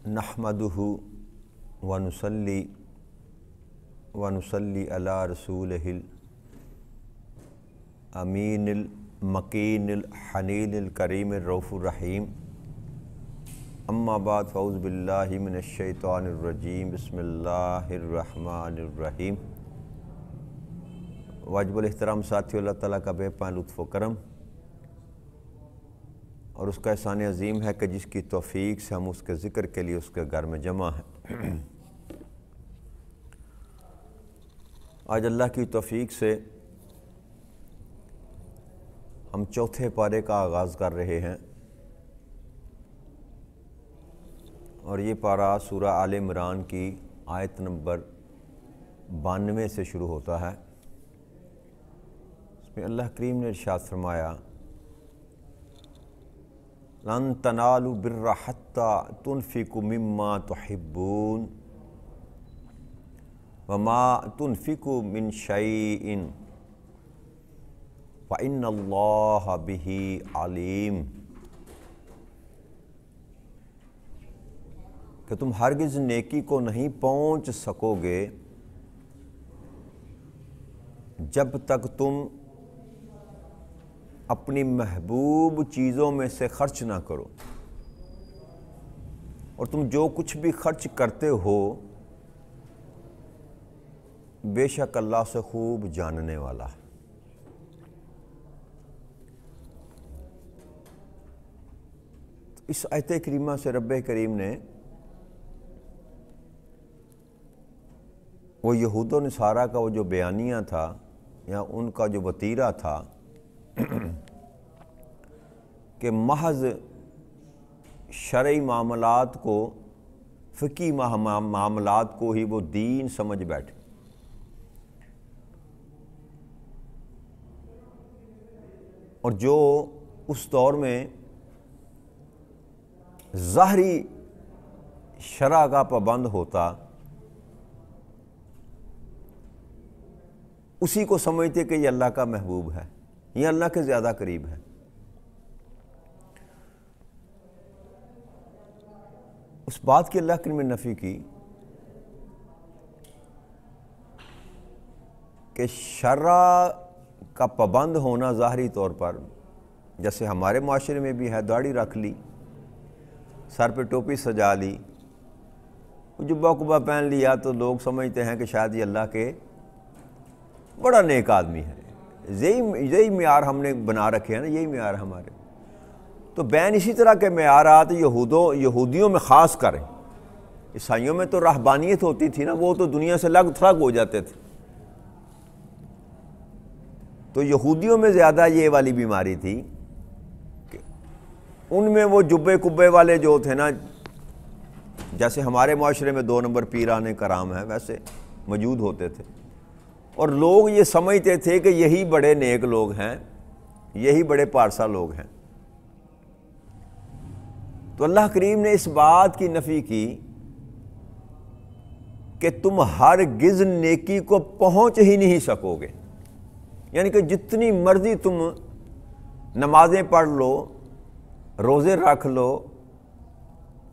نحمدہ ونصلی علی رسولہ الامین المکین الحنین الکریم الرؤوف الرحیم اما بعد فاعوذ باللہ من الشیطان الرجیم بسم اللہ الرحمن الرحیم۔ واجب الاحترام ساتھیو، اللہ تعالیٰ کا بے پناہ لطف و کرم اور اس کا احسان عظیم ہے کہ جس کی توفیق سے ہم اس کے ذکر کے لیے اس کے گھر میں جمع ہیں۔ آج اللہ کی توفیق سے ہم چوتھے پارے کا آغاز کر رہے ہیں اور یہ پارہ سورہ آل عمران کی آیت نمبر 92 سے شروع ہوتا ہے۔ اس میں اللہ کریم نے ارشاد فرمایا، لن تنالوا البر حتى تنفقوا مما تحبون وما تنفقوا من شيء فإن الله به عليم۔ کہ تم ہرگز نیکی کو نہیں پہنچ سکو گے جب تک تم اپنی محبوب چیزوں میں سے خرچ نہ کرو، اور تم جو کچھ بھی خرچ کرتے ہو بے شک اللہ سے خوب جاننے والا ہے۔ اس آیت کریمہ سے رب کریم نے وہ یہود و نصارہ کا وہ جو بیانیہ تھا یا ان کا جو وتیرہ تھا کہ محض شرعی معاملات کو، فقہی معاملات کو ہی وہ دین سمجھ بیٹھے، اور جو اس دور میں ظاہری شرع کا پابند ہوتا اسی کو سمجھتے کہ یہ اللہ کا محبوب ہے، یہ اللہ کے زیادہ قریب ہے۔ اس بات کی اللہ کریم نے نفی کی کہ شرع کا پابند ہونا ظاہری طور پر، جیسے ہمارے معاشرے میں بھی ہے، داڑھی رکھ لی، سر پہ ٹوپی سجا لی، جبہ کبہ پہن لیا، تو لوگ سمجھتے ہیں کہ شاید یہ اللہ کے بڑا نیک آدمی ہے۔ یہی معیار ہم نے بنا رکھے ہیں نا، یہی معیار ہمارے۔ تو بین اسی طرح کے معیارات یہودیوں میں خاص کریں، عیسائیوں میں تو رہبانیت ہوتی تھی نا، وہ تو دنیا سے لگ تھرگ ہو جاتے تھے، تو یہودیوں میں زیادہ یہ والی بیماری تھی کہ ان میں وہ جبے کبے والے جو تھے نا، جیسے ہمارے معاشرے میں 2 نمبر پیران کرام ہیں ویسے موجود ہوتے تھے، اور لوگ یہ سمجھتے تھے کہ یہی بڑے نیک لوگ ہیں، یہی بڑے پارسا لوگ ہیں۔ تو اللہ کریم نے اس بات کی نفی کی کہ تم ہرگز نیکی کو پہنچ ہی نہیں سکو گے، یعنی کہ جتنی مرضی تم نمازیں پڑھ لو، روزے رکھ لو،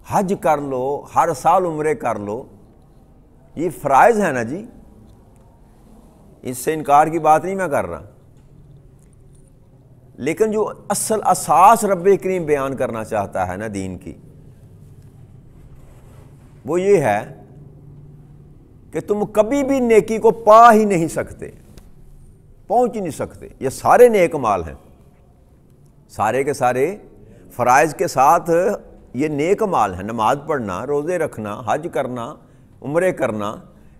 حج کر لو، ہر سال عمرے کر لو، یہ فرائض ہے نا جی، اس سے انکار کی بات نہیں میں کر رہا، لیکن جو اصل اساس رب کریم بیان کرنا چاہتا ہے نا دین کی، وہ یہ ہے کہ تم کبھی بھی نیکی کو پا ہی نہیں سکتے، پہنچ ہی نہیں سکتے۔ یہ سارے نیک مال ہیں، سارے کے سارے فرائض کے ساتھ یہ نیک مال ہیں، نماز پڑھنا، روزے رکھنا، حج کرنا، عمرے کرنا،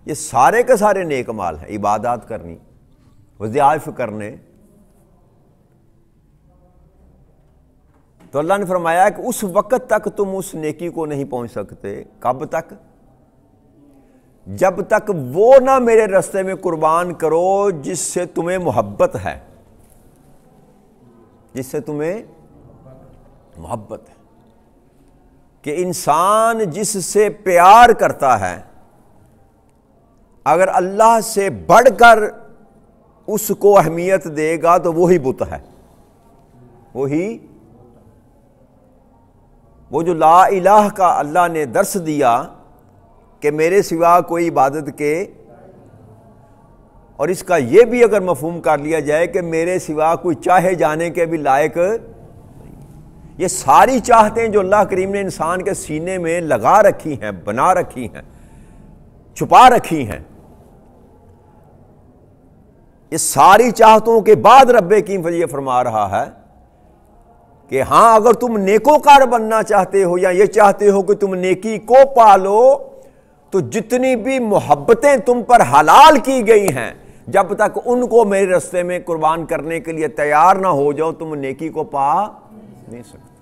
یہ سارے کے سارے نیک مال ہیں، عبادات کرنی، وظائف کرنے۔ تو اللہ نے فرمایا کہ اس وقت تک تم اس نیکی کو نہیں پہنچ سکتے، کب تک؟ جب تک وہ نہ میرے راستے میں قربان کرو جس سے تمہیں محبت ہے، جس سے تمہیں محبت ہے، کہ انسان جس سے پیار کرتا ہے اگر اللہ سے بڑھ کر اس کو اہمیت دے گا تو وہی بت ہے، وہی وہ جو لا الہ کا اللہ نے درس دیا کہ میرے سوا کوئی عبادت کے، اور اس کا یہ بھی اگر مفہوم کر لیا جائے کہ میرے سوا کوئی چاہے جانے کے بھی لائق، یہ ساری چاہتیں جو اللہ کریم نے انسان کے سینے میں لگا رکھی ہیں، بنا رکھی ہیں، چھپا رکھی ہیں، یہ ساری چاہتوں کے بعد رب کریم یہ فرما رہا ہے کہ ہاں اگر تم نیکوکار بننا چاہتے ہو یا یہ چاہتے ہو کہ تم نیکی کو پالو، تو جتنی بھی محبتیں تم پر حلال کی گئی ہیں جب تک ان کو میرے راستے میں قربان کرنے کے لیے تیار نہ ہو جاؤ تم نیکی کو پا نہیں سکتے۔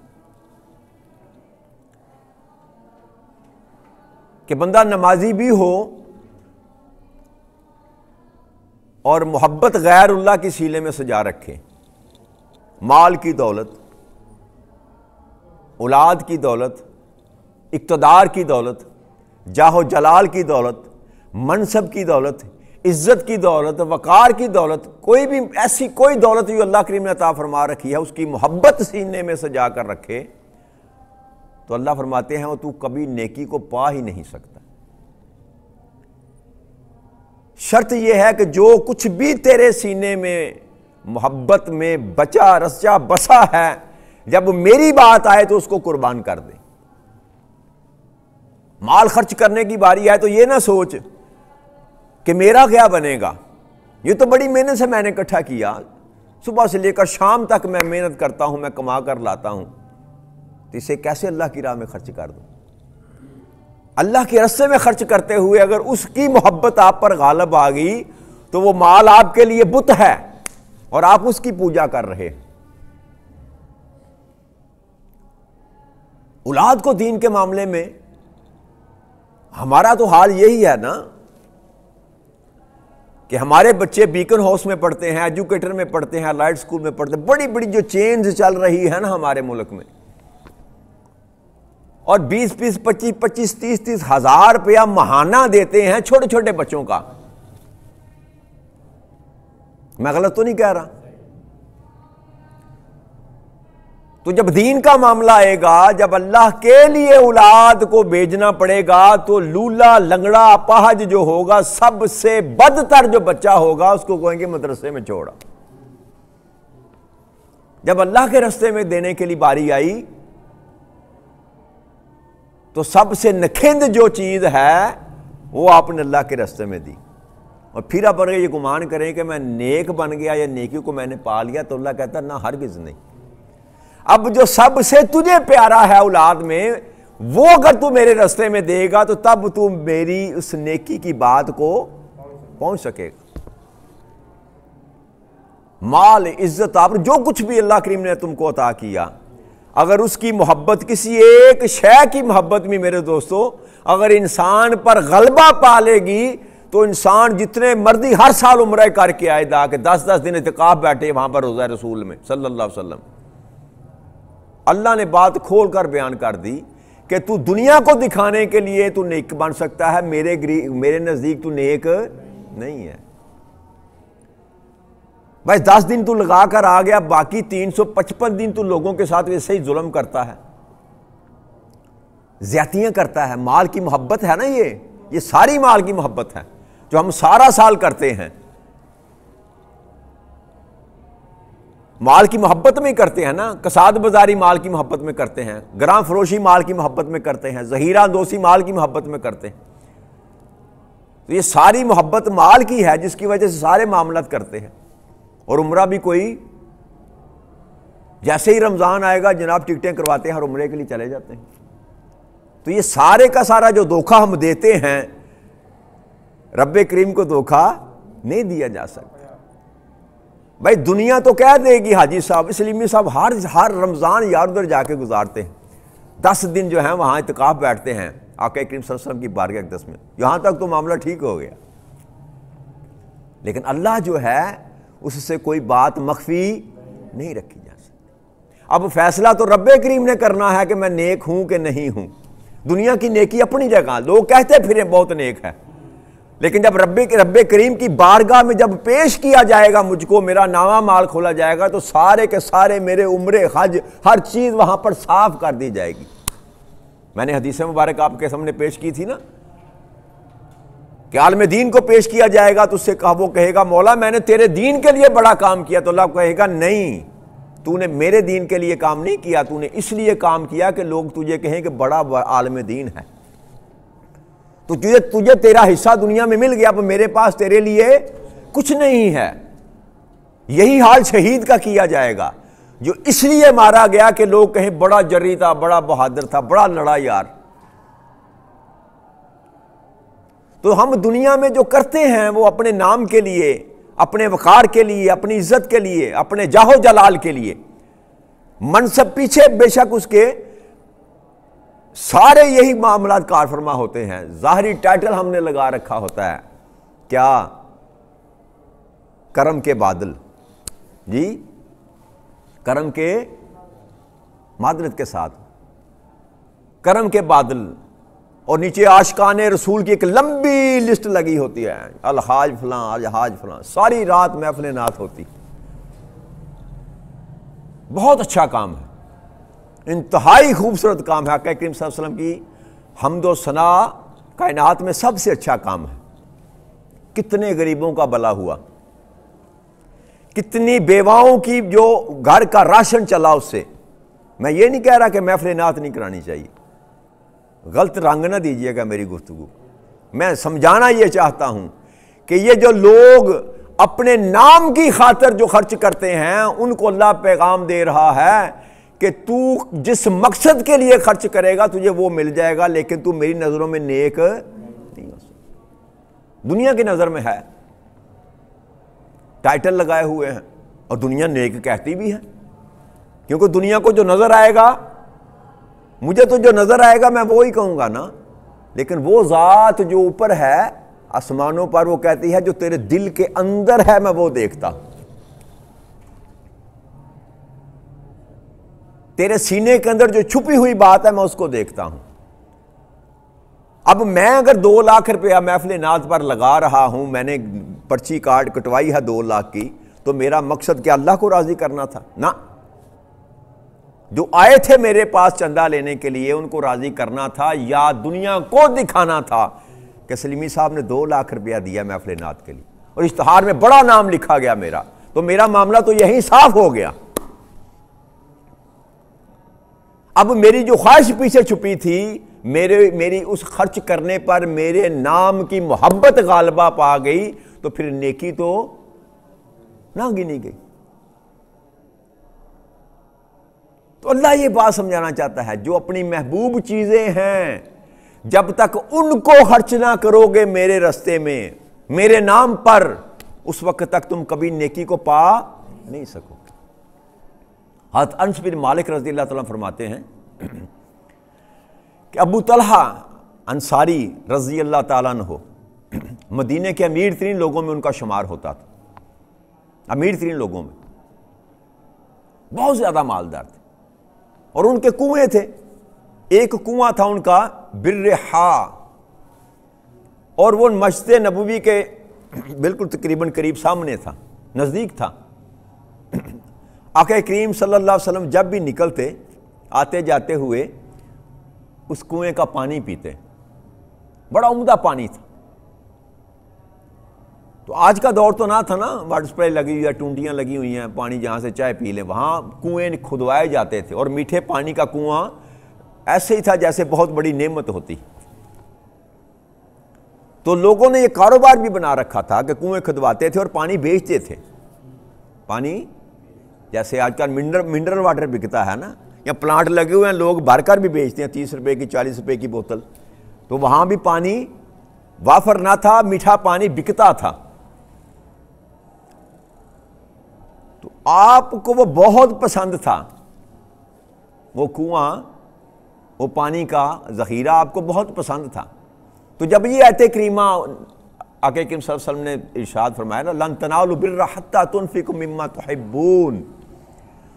کہ بندہ نمازی بھی ہو اور محبت غیر اللہ کی سیلے میں سجا رکھے، مال کی دولت، اولاد کی دولت، اقتدار کی دولت، جاہ و جلال کی دولت، منصب کی دولت، عزت کی دولت، وقار کی دولت، کوئی بھی ایسی کوئی دولت جو اللہ کریم نے عطا فرما رکھی ہے، اس کی محبت سینے میں سجا کر رکھے تو اللہ فرماتے ہیں وہ تو کبھی نیکی کو پا ہی نہیں سکتا۔ شرط یہ ہے کہ جو کچھ بھی تیرے سینے میں محبت میں بچا رچا بسا ہے، جب میری بات آئے تو اس کو قربان کر دے۔ مال خرچ کرنے کی باری آئے تو یہ نہ سوچ کہ میرا کیا بنے گا، یہ تو بڑی محنت سے میں نے اکٹھا کیا، صبح سے لے کر شام تک میں محنت کرتا ہوں، میں کما کر لاتا ہوں، تو اسے کیسے اللہ کی راہ میں خرچ کر دوں؟ اللہ کے راستے میں خرچ کرتے ہوئے اگر اس کی محبت آپ پر غالب آ گئی تو وہ مال آپ کے لیے بت ہے اور آپ اس کی پوجا کر رہے ہیں۔ اولاد کو دین کے معاملے میں ہمارا تو حال یہی ہے نا کہ ہمارے بچے بیکن ہاؤس میں پڑھتے ہیں، ایجوکیٹر میں پڑھتے ہیں، لائٹ سکول میں پڑھتے ہیں، بڑی بڑی جو چینز چل رہی ہے نا ہمارے ملک میں، اور 20 25 30 ہزار روپیہ ماہانہ دیتے ہیں چھوٹے چھوٹے بچوں کا۔ میں غلط تو نہیں کہہ رہا؟ تو جب دین کا معاملہ آئے گا، جب اللہ کے لیے اولاد کو بھیجنا پڑے گا تو لولا لنگڑا اپاہج جو ہوگا، سب سے بدتر جو بچہ ہوگا اس کو کہیں گے مدرسے میں چھوڑا۔ جب اللہ کے راستے میں دینے کے لیے باری آئی تو سب سے نکھند جو چیز ہے وہ آپ نے اللہ کے راستے میں دی، اور پھر آپ اگر یہ گمان کریں کہ میں نیک بن گیا یا نیکی کو میں نے پا لیا تو اللہ کہتا ہے نہ، ہرگز نہیں۔ اب جو سب سے تجھے پیارا ہے اولاد میں، وہ اگر تو میرے راستے میں دے گا تو تب تو میری اس نیکی کی بات کو پہنچ سکے گا۔ مال، عزت، آپ جو کچھ بھی اللہ کریم نے تم کو عطا کیا، اگر اس کی محبت کسی ایک شے کی محبت میں میرے دوستو اگر انسان پر غلبہ پا لے گی تو انسان جتنے مرضی ہر سال عمرہ کر کے آئے دا کہ 10 دن اعتکاف بیٹھے وہاں پر روضہ رسول میں صلی اللہ علیہ وسلم، اللہ نے بات کھول کر بیان کر دی کہ تو دنیا کو دکھانے کے لیے تو نیک بن سکتا ہے، میرے نزدیک تو نیک نہیں ہے۔ بس 10 دن تو لگا کر آ گیا، باقی 355 دن تو لوگوں کے ساتھ ویسے ہی ظلم کرتا ہے، زیادتیاں کرتا ہے۔ مال کی محبت ہے نا، یہ ساری مال کی محبت ہے جو ہم سارا سال کرتے ہیں، مال کی محبت میں کرتے ہیں نا، کساد بازاری مال کی محبت میں کرتے ہیں، گراں فروشی مال کی محبت میں کرتے ہیں، ذخیرہ دوسی مال کی محبت میں کرتے ہیں۔ تو یہ ساری محبت مال کی ہے جس کی وجہ سے سارے معاملات کرتے ہیں۔ اور عمرہ بھی کوئی جیسے ہی رمضان آئے گا جناب ٹکٹیں کرواتے ہیں اور عمرے کے لیے چلے جاتے ہیں۔ تو یہ سارے کا سارا جو دھوکہ ہم دیتے ہیں، رب کریم کو دھوکہ نہیں دیا جا سکتا۔ بھائی دنیا تو کہہ دے گی حاجی صاحب اسلیمی صاحب ہر رمضان یار ادھر جا کے گزارتے ہیں، 10 دن جو ہیں وہاں اعتکاف بیٹھتے ہیں آقا کریم صلی اللہ علیہ وسلم کی بارگاہ اقدس میں، یہاں تک تو معاملہ ٹھیک ہو گیا۔ لیکن اللہ جو ہے اس سے کوئی بات مخفی نہیں رکھی جا سکتی۔ اب فیصلہ تو رب کریم نے کرنا ہے کہ میں نیک ہوں کہ نہیں ہوں۔ دنیا کی نیکی اپنی جگہ، لوگ کہتے پھریں بہت نیک ہے، لیکن جب رب کریم کی بارگاہ میں جب پیش کیا جائے گا مجھ کو، میرا نامہ مال کھولا جائے گا تو سارے کے سارے میرے عمرے حج ہر چیز وہاں پر صاف کر دی جائے گی۔ میں نے حدیث مبارک آپ کے سامنے پیش کی تھی نا کہ عالم دین کو پیش کیا جائے گا تو اس سے وہ کہے گا مولا میں نے تیرے دین کے لیے بڑا کام کیا، تو اللہ کہے گا نہیں، تو نے میرے دین کے لیے کام نہیں کیا، تو نے اس لیے کام کیا کہ لوگ تجھے کہیں کہ بڑا عالم دین ہے، تو تجھے تیرا حصہ دنیا میں مل گیا، اب میرے پاس تیرے لیے کچھ نہیں ہے۔ یہی حال شہید کا کیا جائے گا جو اس لیے مارا گیا کہ لوگ کہیں بڑا جری تھا، بڑا بہادر تھا، بڑا لڑا یار۔ تو ہم دنیا میں جو کرتے ہیں وہ اپنے نام کے لیے، اپنے وقار کے لیے، اپنی عزت کے لیے، اپنے جاہ و جلال کے لیے، منصب پیچھے بے شک اس کے سارے یہی معاملات کار فرما ہوتے ہیں، ظاہری ٹائٹل ہم نے لگا رکھا ہوتا ہے، کیا؟ کرم کے بادل، جی کرم کے معذرت کے ساتھ کرم کے بادل، اور نیچے عاشقان رسول کی ایک لمبی لسٹ لگی ہوتی ہے، الحاج فلاں الحاج فلاں، ساری رات محفل نعت ہوتی۔ بہت اچھا کام ہے، انتہائی خوبصورت کام ہے، آقا کریم صلی اللہ علیہ وسلم کی حمد و ثنا کائنات میں سب سے اچھا کام ہے۔ کتنے غریبوں کا بھلا ہوا، کتنی بیواؤں کی جو گھر کا راشن چلا اس سے۔ میں یہ نہیں کہہ رہا کہ محفل نعت نہیں کرانی چاہیے، غلط رنگ نہ دیجیے گا میری گفتگو، میں سمجھانا یہ چاہتا ہوں کہ یہ جو لوگ اپنے نام کی خاطر جو خرچ کرتے ہیں ان کو اللہ پیغام دے رہا ہے کہ تو جس مقصد کے لیے خرچ کرے گا تجھے وہ مل جائے گا، لیکن تو میری نظروں میں نیک نہیں ہو سکتا۔ دنیا کی نظر میں ہے، ٹائٹل لگائے ہوئے ہیں، اور دنیا نیک کہتی بھی ہے، کیونکہ دنیا کو جو نظر آئے گا، مجھے تو جو نظر آئے گا میں وہی کہوں گا نا، لیکن وہ ذات جو اوپر ہے آسمانوں پر وہ کہتی ہے جو تیرے دل کے اندر ہے میں وہ دیکھتا ہوں، تیرے سینے کے اندر جو چھپی ہوئی بات ہے میں اس کو دیکھتا ہوں۔ اب میں اگر 2 لاکھ روپیہ محفل نعت پر لگا رہا ہوں، میں نے پرچی کارڈ کٹوائی ہے 2 لاکھ کی، تو میرا مقصد کیا اللہ کو راضی کرنا تھا؟ نہ، جو آئے تھے میرے پاس چندہ لینے کے لیے ان کو راضی کرنا تھا، یا دنیا کو دکھانا تھا کہ سلیمی صاحب نے 2 لاکھ روپیہ دیا محفل نعت کے لیے، اور اشتہار میں بڑا نام لکھا گیا میرا، تو میرا معاملہ تو یہی صاف ہو گیا۔ اب میری جو خواہش پیچھے چھپی تھی، میری اس خرچ کرنے پر میرے نام کی محبت غالبہ پا گئی، تو پھر نیکی تو نہ گنی گئی۔ تو اللہ یہ بات سمجھانا چاہتا ہے، جو اپنی محبوب چیزیں ہیں جب تک ان کو خرچ نہ کرو گے میرے رستے میں میرے نام پر، اس وقت تک تم کبھی نیکی کو پا نہیں سکو گے۔ حضرت انس بن مالک رضی اللہ تعالیٰ فرماتے ہیں کہ ابو طلحہ انصاری رضی اللہ تعالیٰ عنہ مدینے کے امیر ترین لوگوں میں ان کا شمار ہوتا تھا، امیر ترین لوگوں میں، بہت زیادہ مالدار تھے، اور ان کے کنویں تھے، ایک کنواں تھا ان کا برحا، اور وہ مسجد نبوی کے بالکل تقریباً قریب سامنے تھا، نزدیک تھا۔ آقا کریم صلی اللہ علیہ وسلم جب بھی نکلتے آتے جاتے ہوئے اس کنویں کا پانی پیتے، بڑا عمدہ پانی تھا۔ تو آج کا دور تو نہ تھا نا، واٹر سپلائی لگی ہوئی ہے، ٹونٹیاں لگی ہوئی ہیں، پانی جہاں سے چائے پی لیں، وہاں کنویں کھدوائے جاتے تھے، اور میٹھے پانی کا کنواں ایسے ہی تھا جیسے بہت بڑی نعمت ہوتی۔ تو لوگوں نے یہ کاروبار بھی بنا رکھا تھا کہ کنویں کھدواتے تھے اور پانی بیچتے تھے، پانی جیسے آج کل منرل واٹر بکتا ہے نا، یا پلانٹ لگے ہوئے ہیں، لوگ بھر کر بھی بیچتے ہیں 30 روپے کی 40 روپے کی بوتل، تو وہاں بھی پانی وافر نہ تھا، میٹھا پانی بکتا تھا۔ تو آپ کو وہ بہت پسند تھا، وہ کنواں، وہ پانی کا ذخیرہ آپ کو بہت پسند تھا۔ تو جب یہ آیت کریمہ آقا کریم صلی اللہ علیہ وسلم نے ارشاد فرمایا نا لن تنالوا البر حتی تنفقوا مما تحبون،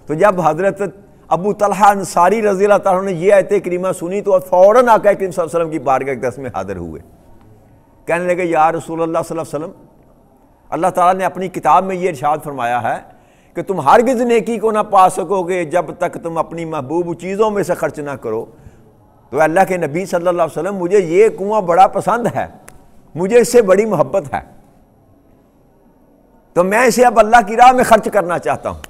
تو جب حضرت ابو طلحہ انصاری رضی اللہ تعالیٰ نے یہ آیت کریمہ سنی تو فوراً آقا کریم صلی اللہ علیہ وسلم کی بارگاہ اقدس میں حاضر ہوئے، کہنے لگے یا رسول اللہ صلی اللہ علیہ وسلم، اللہ تعالیٰ نے اپنی کتاب میں یہ ارشاد فرمایا ہے کہ تم ہرگز نیکی کو نہ پا سکو گے جب تک تم اپنی محبوب چیزوں میں سے خرچ نہ کرو، تو اللہ کے نبی صلی اللہ علیہ وسلم مجھے یہ کنواں بڑا پسند ہے، مجھے اس سے بڑی محبت ہے، تو میں اسے اب اللہ کی راہ میں خرچ کرنا چاہتا ہوں،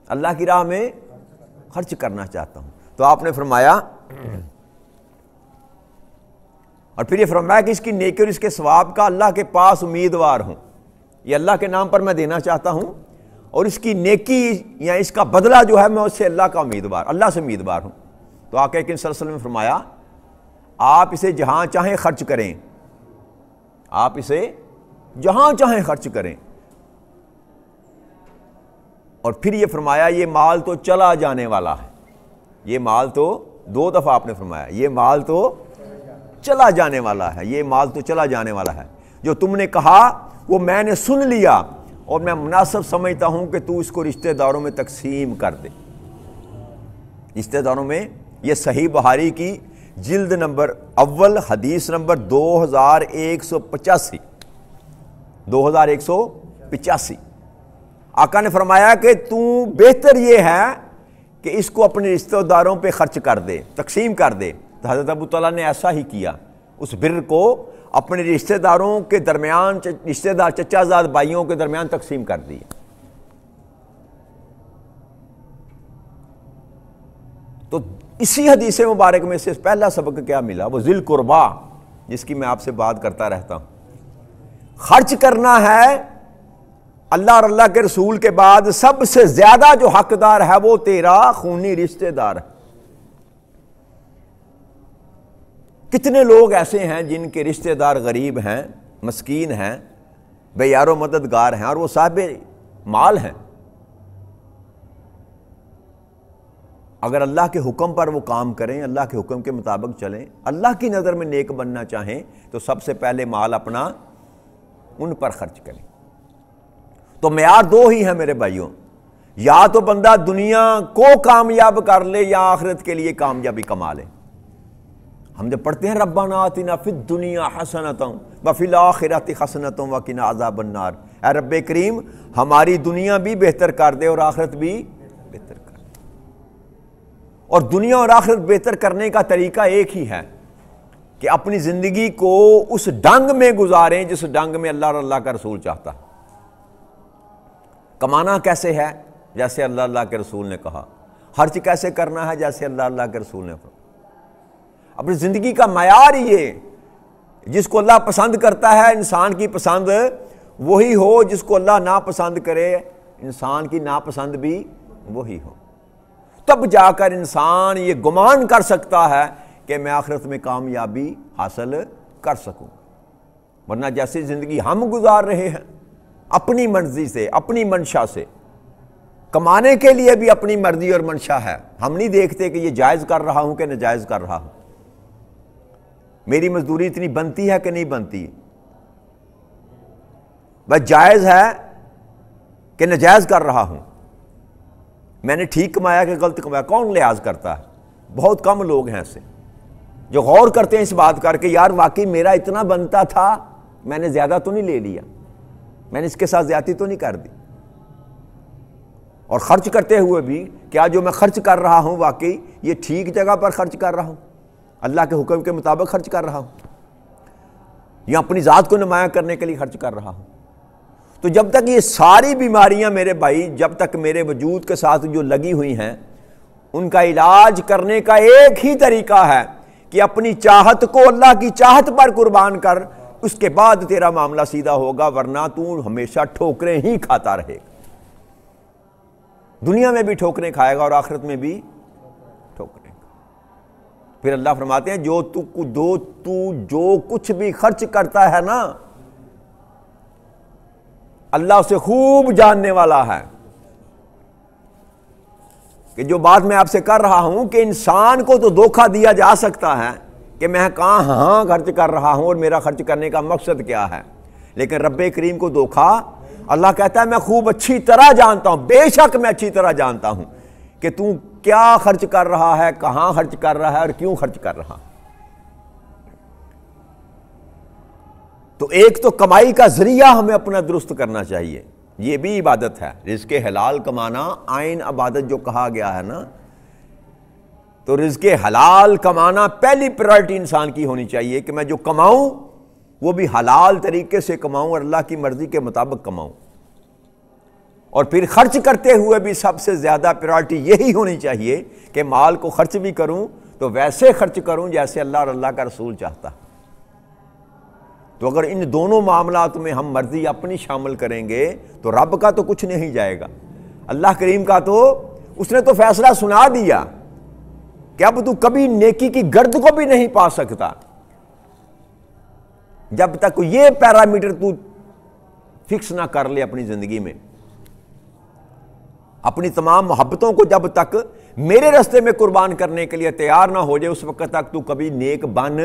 اللہ کی راہ میں خرچ کرنا چاہتا ہوں۔ تو آپ نے فرمایا، اور پھر یہ فرمایا کہ اس کی نیکی اور اس کے ثواب کا اللہ کے پاس امیدوار ہوں، یہ اللہ کے نام پر میں دینا چاہتا ہوں، اور اس کی نیکی یا اس کا بدلہ جو ہے میں اس سے اللہ کا امیدوار، اللہ سے امیدوار ہوں۔ تو آقا کریم صلی اللہ علیہ وسلم نے فرمایا آپ اسے جہاں چاہیں خرچ کریں، آپ اسے جہاں چاہیں خرچ کریں، اور پھر یہ فرمایا یہ مال تو چلا جانے والا ہے، یہ مال تو 2 دفعہ آپ نے فرمایا یہ مال تو چلا جانے والا ہے، یہ مال تو چلا جانے والا ہے، جو تم نے کہا وہ میں نے سن لیا اور میں مناسب سمجھتا ہوں کہ تو اس کو رشتہ داروں میں تقسیم کر دے، رشتہ داروں میں۔ یہ صحیح بخاری کی جلد نمبر اول حدیث نمبر 2185 2185 آقا نے فرمایا کہ تو بہتر یہ ہے کہ اس کو اپنے رشتہ داروں پہ خرچ کر دے، تقسیم کر دے۔ تو حضرت ابو طلحہ نے ایسا ہی کیا، اس بر کو اپنے رشتہ داروں کے درمیان، رشتہ دار چچا زاد بھائیوں کے درمیان تقسیم کر دی۔ تو اسی حدیث مبارک میں سے پہلا سبق کیا ملا؟ وہ ذی القربا، جس کی میں آپ سے بات کرتا رہتا ہوں۔ خرچ کرنا ہے اللہ اور اللہ کے رسول کے بعد سب سے زیادہ جو حقدار ہے وہ تیرا خونی رشتہ دار ہے۔ کتنے لوگ ایسے ہیں جن کے رشتہ دار غریب ہیں، مسکین ہیں، بے یار و مددگار ہیں، اور وہ صاحب مال ہیں، اگر اللہ کے حکم پر وہ کام کریں، اللہ کے حکم کے مطابق چلیں، اللہ کی نظر میں نیک بننا چاہیں، تو سب سے پہلے مال اپنا ان پر خرچ کریں۔ تو معیار 2 ہی ہیں میرے بھائیوں، یا تو بندہ دنیا کو کامیاب کر لے یا آخرت کے لیے کامیابی کما لے۔ ہم جب پڑھتے ہیں ربنا آتنا فی الدنیا حسنۃ وفی الآخرۃ حسنۃ وقنا عذاب النار، اے رب کریم ہماری دنیا بھی بہتر کر دے اور آخرت بھی بہتر کر دے۔ اور دنیا اور آخرت بہتر کرنے کا طریقہ ایک ہی ہے کہ اپنی زندگی کو اس ڈنگ میں گزاریں جس ڈنگ میں اللہ اور اللہ کا رسول چاہتا۔ کمانا کیسے ہے؟ جیسے اللہ کے رسول نے کہا۔ خرچ کیسے کرنا ہے؟ جیسے اللہ کے رسول نے کہا۔ اپنی زندگی کا معیار یہ جس کو اللہ پسند کرتا ہے، انسان کی پسند وہی ہو، جس کو اللہ ناپسند کرے انسان کی ناپسند بھی وہی ہو، تب جا کر انسان یہ گمان کر سکتا ہے کہ میں آخرت میں کامیابی حاصل کر سکوں۔ ورنہ جیسی زندگی ہم گزار رہے ہیں اپنی مرضی سے، اپنی منشا سے، کمانے کے لیے بھی اپنی مرضی اور منشا ہے، ہم نہیں دیکھتے کہ یہ جائز کر رہا ہوں کہ ناجائز کر رہا ہوں، میری مزدوری اتنی بنتی ہے کہ نہیں بنتی، بس جائز ہے کہ ناجائز کر رہا ہوں، میں نے ٹھیک کمایا کہ غلط کمایا، کون لحاظ کرتا ہے؟ بہت کم لوگ ہیں ایسے جو غور کرتے ہیں اس بات کر کے یار واقعی میرا اتنا بنتا تھا، میں نے زیادہ تو نہیں لے لیا، میں نے اس کے ساتھ زیادتی تو نہیں کر دی۔ اور خرچ کرتے ہوئے بھی کیا جو میں خرچ کر رہا ہوں واقعی یہ ٹھیک جگہ پر خرچ کر رہا ہوں، اللہ کے حکم کے مطابق خرچ کر رہا ہوں، یا اپنی ذات کو نمایاں کرنے کے لیے خرچ کر رہا ہوں؟ تو جب تک یہ ساری بیماریاں میرے بھائی جب تک میرے وجود کے ساتھ جو لگی ہوئی ہیں، ان کا علاج کرنے کا ایک ہی طریقہ ہے کہ اپنی چاہت کو اللہ کی چاہت پر قربان کر، اس کے بعد تیرا معاملہ سیدھا ہوگا، ورنہ تو ہمیشہ ٹھوکریں ہی کھاتا رہے گا، دنیا میں بھی ٹھوکریں کھائے گا اور آخرت میں بھی ٹھوکریں گا۔ پھر اللہ فرماتے ہیں جو کچھ بھی خرچ کرتا ہے نا، اللہ اسے خوب جاننے والا ہے، کہ جو بات میں آپ سے کر رہا ہوں کہ انسان کو تو دھوکہ دیا جا سکتا ہے کہ میں کہاں خرچ کر رہا ہوں اور میرا خرچ کرنے کا مقصد کیا ہے، لیکن رب کریم کو دھوکہ اللہ کہتا ہے میں خوب اچھی طرح جانتا ہوں، بے شک میں اچھی طرح جانتا ہوں کہ تو کیا خرچ کر رہا ہے، کہاں خرچ کر رہا ہے اور کیوں خرچ کر رہا۔ تو ایک تو کمائی کا ذریعہ ہمیں اپنا درست کرنا چاہیے، یہ بھی عبادت ہے، رزق حلال کمانا عین عبادت جو کہا گیا ہے نا، تو رزق حلال کمانا پہلی پرائرٹی انسان کی ہونی چاہیے کہ میں جو کماؤں وہ بھی حلال طریقے سے کماؤں اور اللہ کی مرضی کے مطابق کماؤں. اور پھر خرچ کرتے ہوئے بھی سب سے زیادہ پرائرٹی یہی ہونی چاہیے کہ مال کو خرچ بھی کروں تو ویسے خرچ کروں جیسے اللہ اور اللہ کا رسول چاہتا. تو اگر ان دونوں معاملات میں ہم مرضی اپنی شامل کریں گے تو رب کا تو کچھ نہیں جائے گا. اللہ کریم کا تو اس نے تو فیصلہ سنا دیا کہ اب تو کبھی نیکی کی گرد کو بھی نہیں پا سکتا جب تک یہ پیرامیٹر تو فکس نہ کر لے اپنی زندگی میں. اپنی تمام محبتوں کو جب تک میرے راستے میں قربان کرنے کے لیے تیار نہ ہو جائے اس وقت تک تو کبھی نیک بن.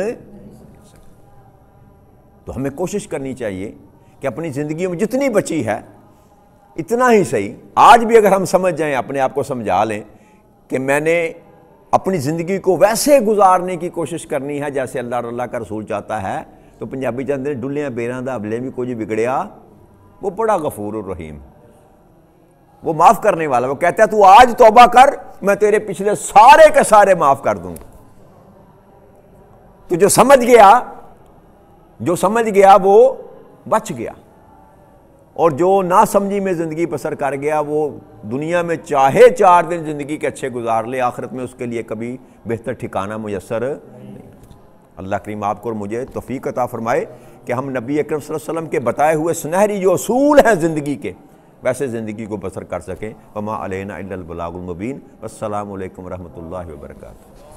تو ہمیں کوشش کرنی چاہیے کہ اپنی زندگی میں جتنی بچی ہے اتنا ہی صحیح آج بھی اگر ہم سمجھ جائیں, اپنے آپ کو سمجھا لیں کہ میں نے اپنی زندگی کو ویسے گزارنے کی کوشش کرنی ہے جیسے اللہ اور اللہ کا رسول چاہتا ہے, تو پنجابی چاہتے ہیں ڈلیاں بیراں دا ابلے بھی کچھ بگڑیا وہ بڑا غفور الرحیم, وہ معاف کرنے والا. وہ کہتا ہے تو آج توبہ کر, میں تیرے پچھلے سارے کے سارے معاف کر دوں. تو جو سمجھ گیا وہ بچ گیا, اور جو نہ سمجھی میں زندگی بسر کر گیا وہ دنیا میں چاہے 4 دن زندگی کے اچھے گزار لے, آخرت میں اس کے لیے کبھی بہتر ٹھکانہ میسر نہیں. اللہ کریم آپ کو اور مجھے توفیق عطا فرمائے کہ ہم نبی اکرم صلی اللہ علیہ وسلم کے بتائے ہوئے سنہری جو اصول ہیں زندگی کے ویسے زندگی کو بسر کر سکیں. وما علینا الا البلاغ المبین. والسلام علیکم ورحمۃ اللہ وبرکاتہ.